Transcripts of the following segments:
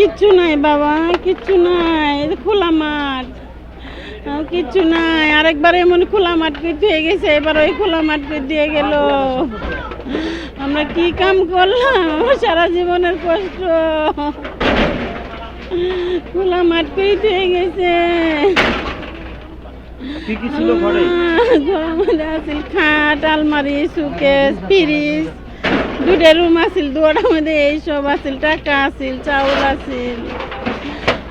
কিচ্ছু নাই বাবা, কিচ্ছু নাই, খোলা মাঠ, কিচ্ছু নাই। আরেকবার এমন খোলা মাঠ দিয়ে গেছে, এবার ওই খোলা মাঠ দিয়ে গেল। আমরা কি কাম করলাম, সারা জীবনের কষ্ট খোলা মাঠ দিয়ে গেছে। ঘরের মধ্যে আছিল খাট, আলমারি, সুকেস, ফ্রিজ, দুটা রুম আছিল, দুটার মধ্যে এইসব আছিল, টাকা আছিল, চাউল আছিল,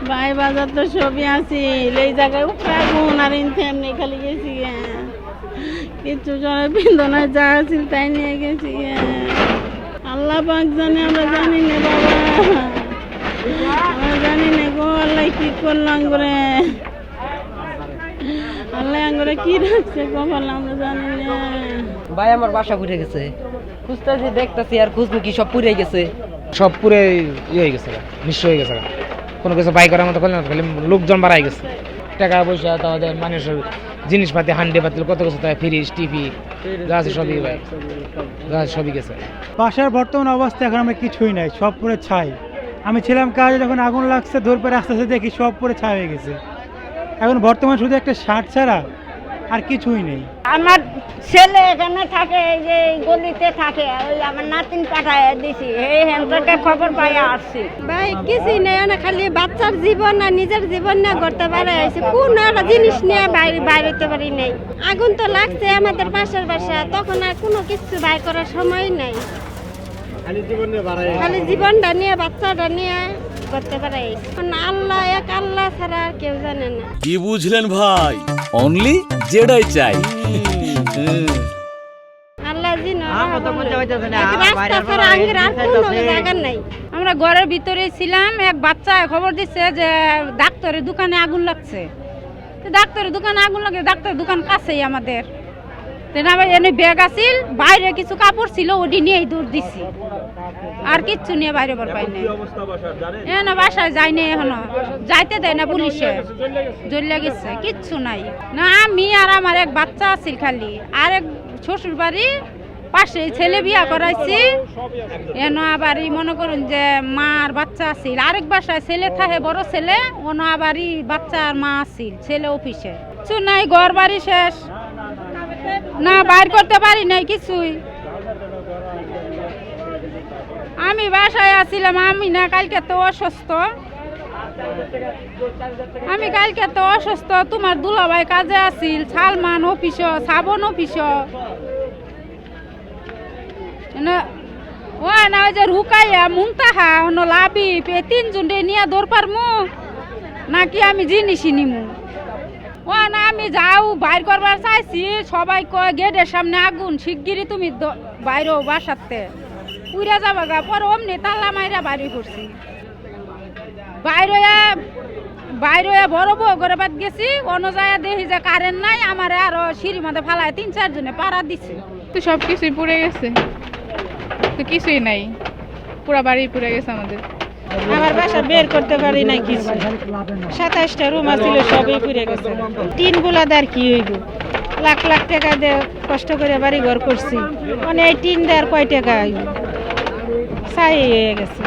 ভাই বাজার তো সবই আছিল। এই জায়গায় উঠাগুন আর এমনি খালি গেছি গে, কিছু জনে বিন্দনা যা আছিল তাই নিয়ে গেছি গে। আল্লাহ পাক জানে, আমরা জানি না বাবা, আমরা জানি না গো। আল্লাহ কি করলাম করে, আল্লাহ আঙ্গরে কি রাখছে কপাল আমরা জানি না। ভাই আমার বাসা পুড়ে গেছে, খুঁজতেছি দেখতেছি আর খুঁজবো কি, সব পুড়ে গেছে, সব পুরে ইয়ে হয়ে গেছে, নিঃস্ব হয়ে গেছে। কোনো কিছু বাই করার মতো করলে খালি লোকজন বাড়াই গেছে। টাকা পয়সা, তাদের মানুষের জিনিসপাতি, হান্ডি পাতিল, কত কিছু, তাই ফ্রিজ, টিভি যা আছে সবই ভাই, যা আছে সবই গেছে। বাসার বর্তমান অবস্থা এখন আমার কিছুই নাই, সব পুরো ছাই। আমি ছিলাম কাজে, যখন আগুন লাগছে ধরে পরে আস্তে আস্তে দেখি সব পুরো ছাই হয়ে গেছে। এখন বর্তমান শুধু একটা শার্ট ছাড়া আর কিছুই নেই। আমার ছেলে এখানে থাকে, এই যে গলিতে থাকে, ওই আমার নাতিন পাঠায় দিছি, এই হেমটাকে খবর পাই আসছি। ভাই কিছুই নেই, না খালি বাচ্চার জীবন না নিজের জীবন না করতে পারে আছে, কোন একটা জিনিস নিয়ে বাইরেতে পারি নাই। আগুন তো লাগছে আমাদের পাশের বাসা, তখন আর কোনো কিছু বাই করার সময় নাই, খালি জীবনটা নিয়ে বাচ্চাটা নিয়ে করতে পারে। আল্লাহ এক, আল্লাহ ছাড়া আর কেউ জানে না। কি বুঝলেন ভাই? অনলি যেটাই চাই। আল্লাহ রাস্তা ছাড়া আগের আর কোনো জায়গা নাই। আমরা ঘরের ভিতরে ছিলাম, এক বাচ্চা খবর দিচ্ছে যে ডাক্তারের দোকানে আগুন লাগছে। ডাক্তারের দোকানে আগুন লাগে, ডাক্তারের দোকান কাছেই আমাদের। এনে ব্যাগ আছিল, বাইরে কিছু কাপড় ছিল, ওটি নিয়েই দৌড় দিছি, আর কিচ্ছু নিয়ে বাইরে বার পাই নাই। না বাসায় যায়নি, এখনো যাইতে দেয় না পুলিশে, জ্বলে গেছে, কিচ্ছু নাই। না আমি আর আমার এক বাচ্চা আছিল খালি, আর এক শ্বশুর বাড়ি পাশে ছেলে বিয়া করাইছি। এন আবারই মনে করুন যে মার বাচ্চা আছিল, আরেক বাসায় ছেলে থাকে, বড় ছেলে, অন্য আবারই বাচ্চা আর মা আছিল, ছেলে অফিসে। কিছু নাই, ঘর বাড়ি শেষ, না বাইর করতে পারি নাই কিছুই। আমি বাসায় আছিলাম, আমি না কালকে তো অসুস্থ, আমি কালকে তো অসুস্থ। তোমার দুলাভাই কাজে আছিল, সালমান অফিস, শ্রাবণ অফিস, ও না ওই যে রুকাইয়া মুন্তাহা অন্য লাভি তিনজন নিয়ে দৌড় পারমু নাকি আমি জিনিসই নিমু। ও না আমি যাও বাইর করবার চাইছি, সবাই কয় গেটের সামনে আগুন, শিগগিরই তুমি বাইরে বাসাতে উড়ে যাবা গা। পরে অমনি তাল্লা মাইরা বাইরে করছি, বাইরে বড় বউ করে বাদ গেছি। অন্য জায়গায় দেখি যে কারেন্ট নাই, আমার আরো সিঁড়ির মধ্যে ফালায় 3-4 জনে পাড়া দিছে। তো সব কিছুই পুড়ে গেছে, তো কিছুই নাই, পুরা বাড়ি পুড়ে গেছে আমাদের। আমার বাসা বের করতে পারি না কিছু, 27টা রুম আছিল, সবই পুড়ে গেছে। টিন গুলা দেওয়ার কি হইব, লাখ লাখ টাকা দিয়ে কষ্ট করে বাড়ি ঘর করছি, মানে এই টিন দেওয়ার কয় টাকা হইব, ছাই হয়ে গেছে।